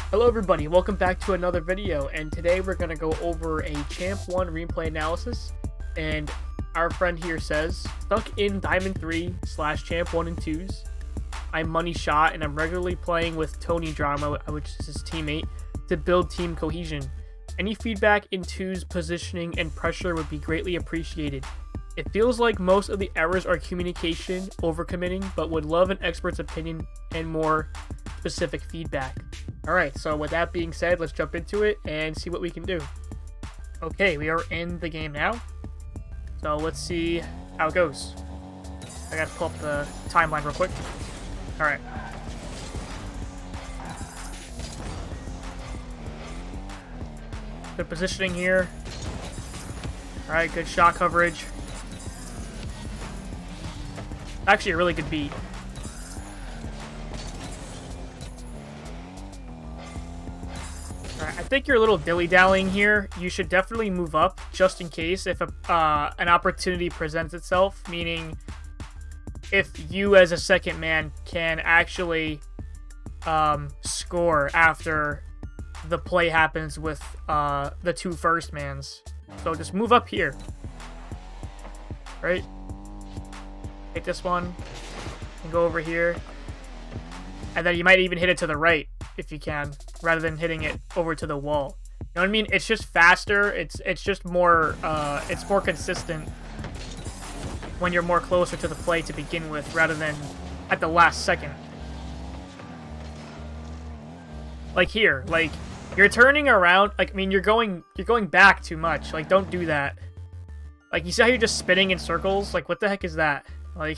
Hello everybody, welcome back to another video, and today we're going to go over a Champ 1 replay analysis, and our friend here says, stuck in Diamond 3 / Champ 1 and 2s, I'm MoneyShot and I'm regularly playing with Tony Drama, which is his teammate, to build team cohesion. Any feedback in 2's positioning and pressure would be greatly appreciated. It feels like most of the errors are communication, overcommitting, but would love an expert's opinion and more specific feedback. Alright, so with that being said, let's jump into it and see what we can do. Okay, we are in the game now. So let's see how it goes. I gotta pull up the timeline real quick. Alright. Good positioning here. Alright, good shot coverage. Actually a really good beat. I think you're a little dilly-dallying here. You should definitely move up just in case if an opportunity presents itself, meaning if you as a second man can actually score after the play happens with the two first mans. So just move up here. Right? Take this one and go over here. And then you might even hit it to the right if you can, rather than hitting it over to the wall. You know what I mean? It's just faster. It's just more it's more consistent when you're more closer to the play to begin with, rather than at the last second. Like here, like you're turning around. Like, I mean, you're going back too much. Like, don't do that. Like, you see how you're just spinning in circles? Like, what the heck is that? Like,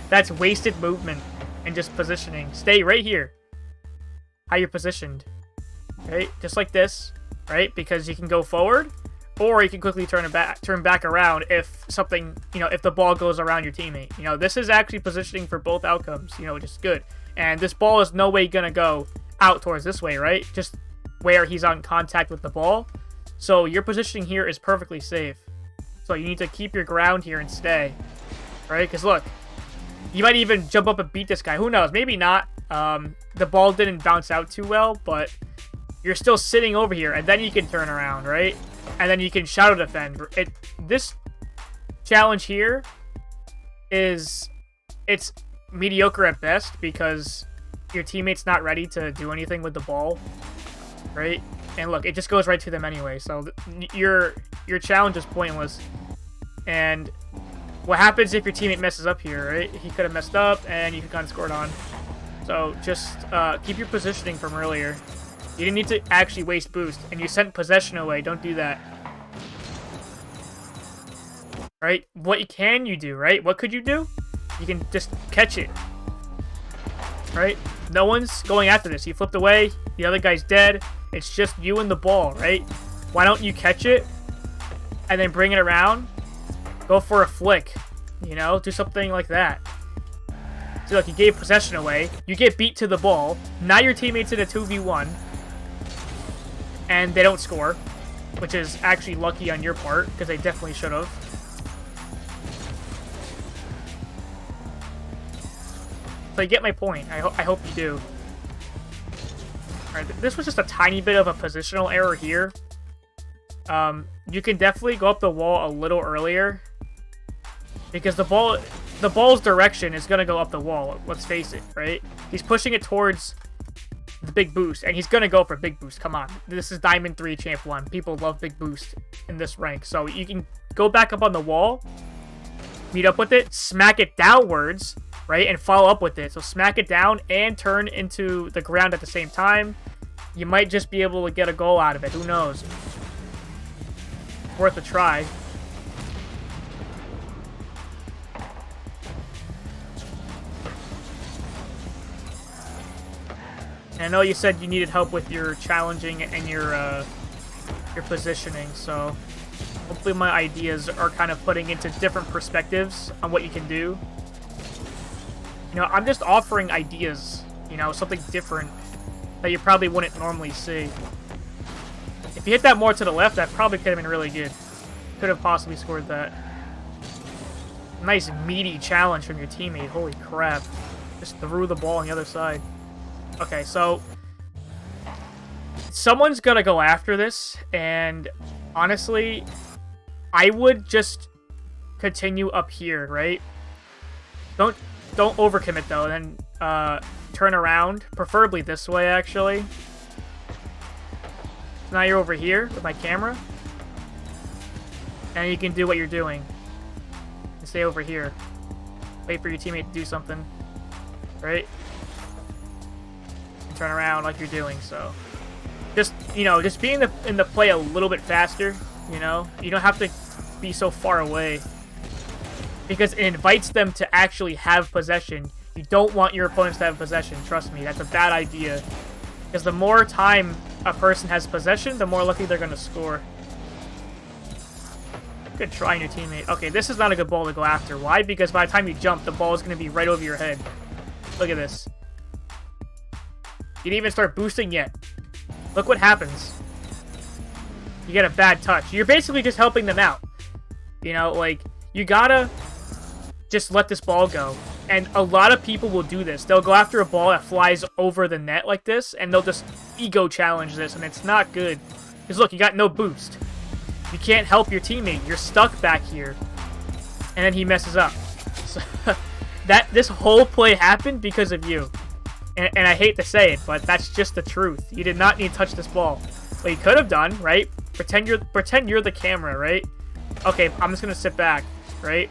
that's wasted movement and just positioning. Stay right here. How you're positioned, right? Just like this, right? Because you can go forward, or you can quickly turn back around if something, you know, if the ball goes around your teammate. You know, this is actually positioning for both outcomes, you know, which is good. And this ball is no way gonna go out towards this way, right? Just where he's on contact with the ball. So your positioning here is perfectly safe. So you need to keep your ground here and stay, right? Because look, you might even jump up and beat this guy. Who knows? Maybe not. The ball didn't bounce out too well, but you're still sitting over here, and then you can turn around, right? And then you can shadow defend. This challenge here it's mediocre at best because your teammate's not ready to do anything with the ball, right? And look, it just goes right to them anyway. So your challenge is pointless. And what happens if your teammate messes up here, right? He could have messed up, and you could have gotten scored on. So just keep your positioning from earlier. You didn't need to actually waste boost, and you sent possession away. Don't do that. Right? What can you do, right? What could you do? You can just catch it. Right? No one's going after this. You flipped away. The other guy's dead. It's just you and the ball, right? Why don't you catch it and then bring it around? Go for a flick. You know? Do something like that. So look, you gave possession away. You get beat to the ball. Now your teammate's in a 2v1. And they don't score. Which is actually lucky on your part, because they definitely should have. So you get my point. I hope you do. Alright, this was just a tiny bit of a positional error here. You can definitely go up the wall a little earlier. Because the ball's direction is going to go up the wall, let's face it, right? He's pushing it towards the big boost, and he's going to go for big boost. Come on. This is Diamond 3 Champ 1. People love big boost in this rank. So you can go back up on the wall, meet up with it, smack it downwards, right? And follow up with it. So smack it down and turn into the ground at the same time. You might just be able to get a goal out of it. Who knows? Worth a try. And I know you said you needed help with your challenging and your positioning, so hopefully my ideas are kind of putting into different perspectives on what you can do. You know, I'm just offering ideas, you know, something different that you probably wouldn't normally see. If you hit that more to the left, that probably could have been really good. Could have possibly scored that. Nice meaty challenge from your teammate. Holy crap. Just threw the ball on the other side. Okay, so someone's gonna go after this, and honestly, I would just continue up here, right? Don't overcommit though, then turn around, preferably this way actually. So now you're over here with my camera, and you can do what you're doing. And stay over here. Wait for your teammate to do something, right? And turn around like you're doing so. Just, you know, just be in the play a little bit faster, you know? You don't have to be so far away, because it invites them to actually have possession. You don't want your opponents to have possession, trust me. That's a bad idea. Because the more time a person has possession, the more likely they're going to score. Good try on your teammate. Okay, this is not a good ball to go after. Why? Because by the time you jump, the ball is going to be right over your head. Look at this. You didn't even start boosting yet. Look what happens. You get a bad touch. You're basically just helping them out. You know, like, you gotta just let this ball go. And a lot of people will do this. They'll go after a ball that flies over the net like this, and they'll just ego challenge this, and it's not good. Because look, you got no boost. You can't help your teammate. You're stuck back here. And then he messes up. So, this whole play happened because of you. And I hate to say it, but that's just the truth. You did not need to touch this ball. What you could have done, right? Pretend you're the camera, right? Okay, I'm just gonna sit back, right?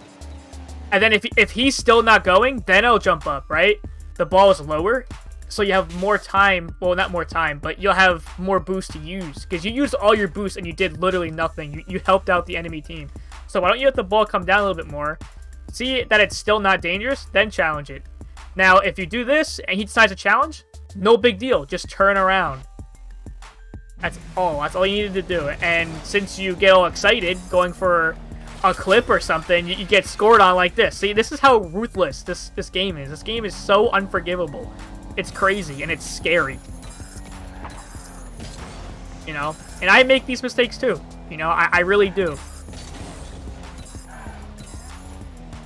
And then if he's still not going, then I'll jump up, right? The ball is lower, so you have more time. Well, not more time, but you'll have more boost to use, because you used all your boost and you did literally nothing. You helped out the enemy team. So why don't you let the ball come down a little bit more, see that it's still not dangerous, then challenge it. Now, if you do this and he decides to challenge, no big deal. Just turn around. That's all you needed to do. And since you get all excited going for a clip or something, you get scored on like this. See, this is how ruthless this game is. This game is so unforgivable. It's crazy and it's scary. You know? And I make these mistakes too. You know, I really do.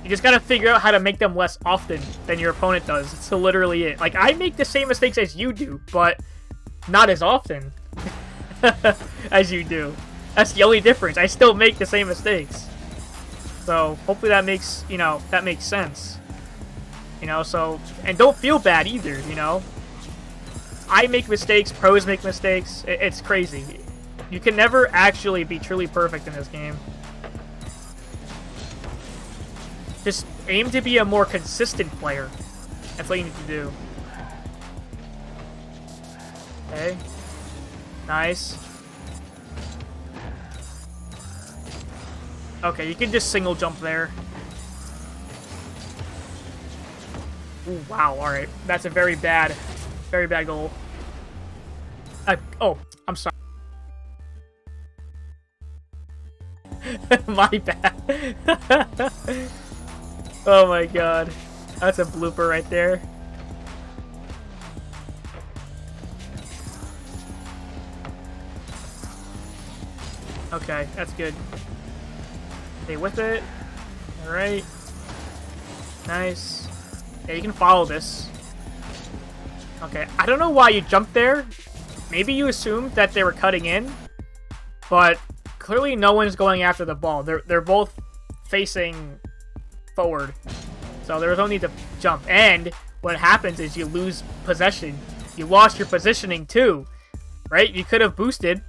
You just gotta figure out how to make them less often than your opponent does. It's literally it. Like, I make the same mistakes as you do, but not as often as you do. That's the only difference. I still make the same mistakes. So, hopefully that makes, you know, that makes sense. You know, so, and don't feel bad either, you know? I make mistakes, pros make mistakes. It's crazy. You can never actually be truly perfect in this game. Just aim to be a more consistent player. That's what you need to do. Okay. Nice. Okay, you can just single jump there. Ooh, wow, alright. That's a very bad goal. Oh, I'm sorry. My bad. Oh my god. That's a blooper right there. Okay, that's good. Stay with it. Alright. Nice. Yeah, you can follow this. Okay, I don't know why you jumped there. Maybe you assumed that they were cutting in, but clearly no one's going after the ball. They're both facing forward, so there was no need to jump. And what happens is you lose possession. You lost your positioning too, right? You could have boosted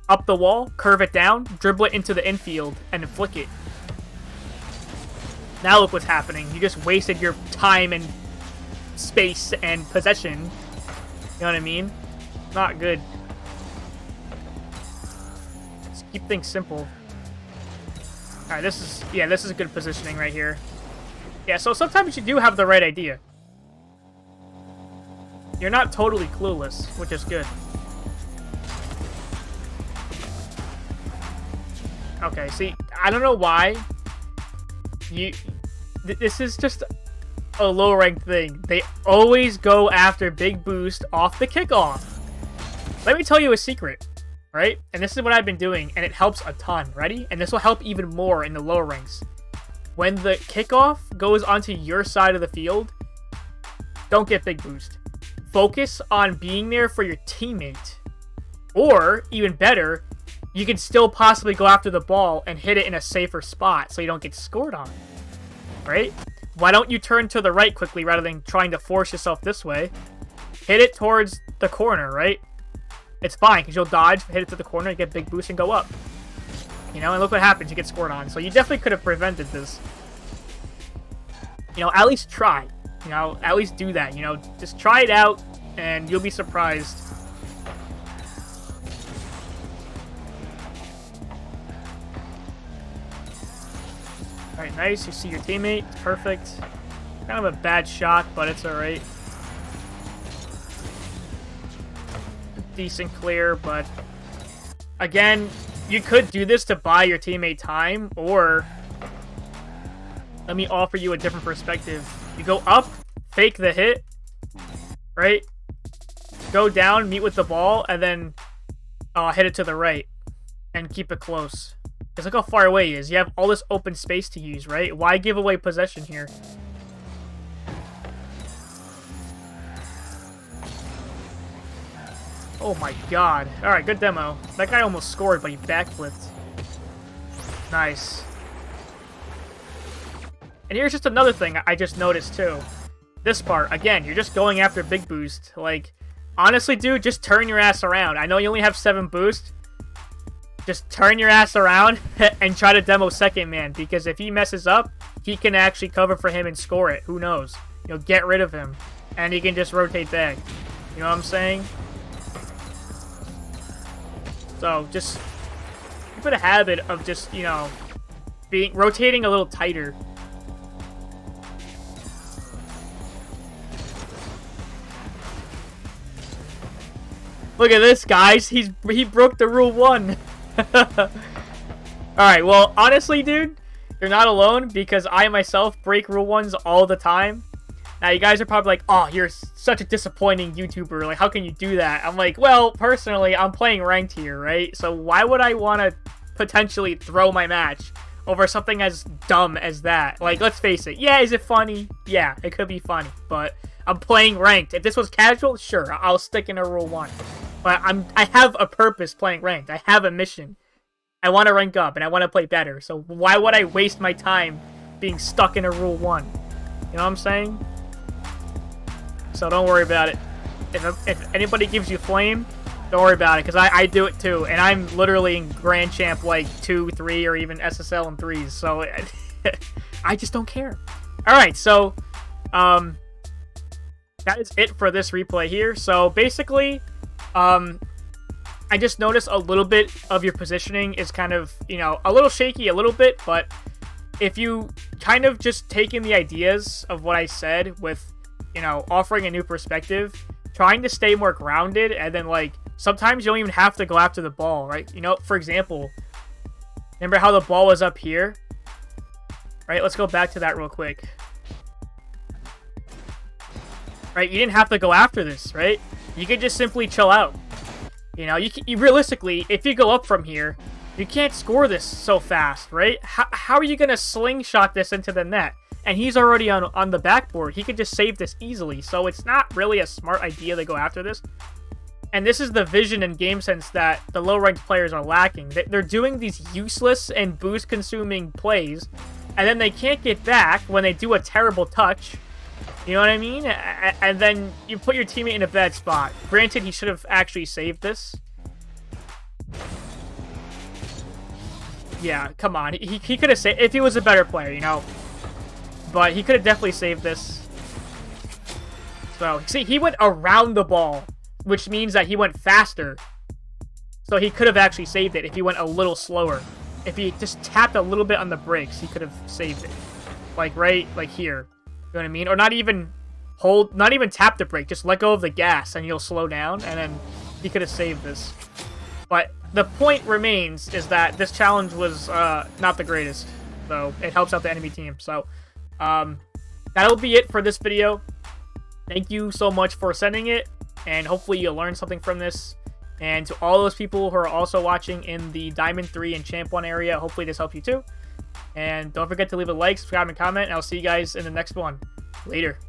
up the wall, curve it down, dribble it into the infield, and flick it. Now look what's happening. You just wasted your time and space and possession. You know what I mean? Not good. Just keep things simple. Alright, this is good positioning right here. Yeah, so sometimes you do have the right idea. You're not totally clueless, which is good. Okay, see, I don't know why. This is just a low-ranked thing. They always go after big boost off the kickoff. Let me tell you a secret, right? And this is what I've been doing, and it helps a ton. Ready? And this will help even more in the lower ranks. When the kickoff goes onto your side of the field, don't get big boost. Focus on being there for your teammate. Or, even better, you can still possibly go after the ball and hit it in a safer spot so you don't get scored on. Right? Why don't you turn to the right quickly rather than trying to force yourself this way? Hit it towards the corner, right? It's fine, because you'll dodge, hit it to the corner, you get big boost, and go up. You know, and look what happens, you get scored on. So you definitely could have prevented this. You know, at least try. You know, at least do that. You know, just try it out, and you'll be surprised. Alright, nice. You see your teammate. Perfect. Kind of a bad shot, but it's alright. Decent clear, but again, you could do this to buy your teammate time, or let me offer you a different perspective. You go up, fake the hit, right? Go down, meet with the ball, and then hit it to the right and keep it close. Because look how far away he is. You have all this open space to use, right? Why give away possession here? Oh my god. Alright, good demo. That guy almost scored, but he backflipped. Nice. And here's just another thing I just noticed too. This part, again, you're just going after big boost. Like, honestly, dude, just turn your ass around. I know you only have 7 boost. Just turn your ass around and try to demo second man, because if he messes up, he can actually cover for him and score it. Who knows? You know, get rid of him, and he can just rotate back. You know what I'm saying? So just keep it a habit of just, you know, rotating a little tighter. Look at this, guys. He broke the rule 1. Alright, well, honestly, dude, you're not alone, because I myself break rule 1s all the time. Now, you guys are probably like, oh, you're such a disappointing YouTuber. Like, how can you do that? I'm like, well, personally, I'm playing ranked here, right? So why would I want to potentially throw my match over something as dumb as that? Like, let's face it. Yeah, is it funny? Yeah, it could be funny, but I'm playing ranked. If this was casual, sure, I'll stick in a rule 1. But I have a purpose playing ranked. I have a mission. I want to rank up, and I want to play better. So why would I waste my time being stuck in a rule 1? You know what I'm saying? So don't worry about it. If anybody gives you flame, don't worry about it, because I do it too. And I'm literally in Grand Champ like 2, 3, or even SSL in 3s. So I just don't care. Alright, so that is it for this replay here. So basically, I just noticed a little bit of your positioning is kind of, you know, a little shaky a little bit, but if you kind of just take in the ideas of what I said with, you know, offering a new perspective, trying to stay more grounded, and then, like, sometimes you don't even have to go after the ball, right? You know, for example, remember how the ball was up here? Right, let's go back to that real quick. Right, you didn't have to go after this, right? You could just simply chill out. You know, you realistically, if you go up from here, you can't score this so fast, right? How are you going to slingshot this into the net? And he's already on the backboard. He could just save this easily. So it's not really a smart idea to go after this. And this is the vision and game sense that the low-ranked players are lacking. They're doing these useless and boost-consuming plays, and then they can't get back when they do a terrible touch. You know what I mean? And then you put your teammate in a bad spot. Granted, he should have actually saved this. Yeah, come on. He could have saved... If he was a better player, you know. But he could have definitely saved this. So, see, he went around the ball, which means that he went faster. So he could have actually saved it if he went a little slower. If he just tapped a little bit on the brakes, he could have saved it. Like, right, like here. You know what I mean? Or not even tap the brake, just let go of the gas and you'll slow down, and then he could have saved this. But the point remains is that this challenge was not the greatest, so it helps out the enemy team. So that'll be it for this video. Thank you so much for sending it, and hopefully you'll learn something from this. And to all those people who are also watching in the Diamond 3 and Champ 1 area, hopefully this helped you too. And don't forget to leave a like, subscribe, and comment, and I'll see you guys in the next one. Later.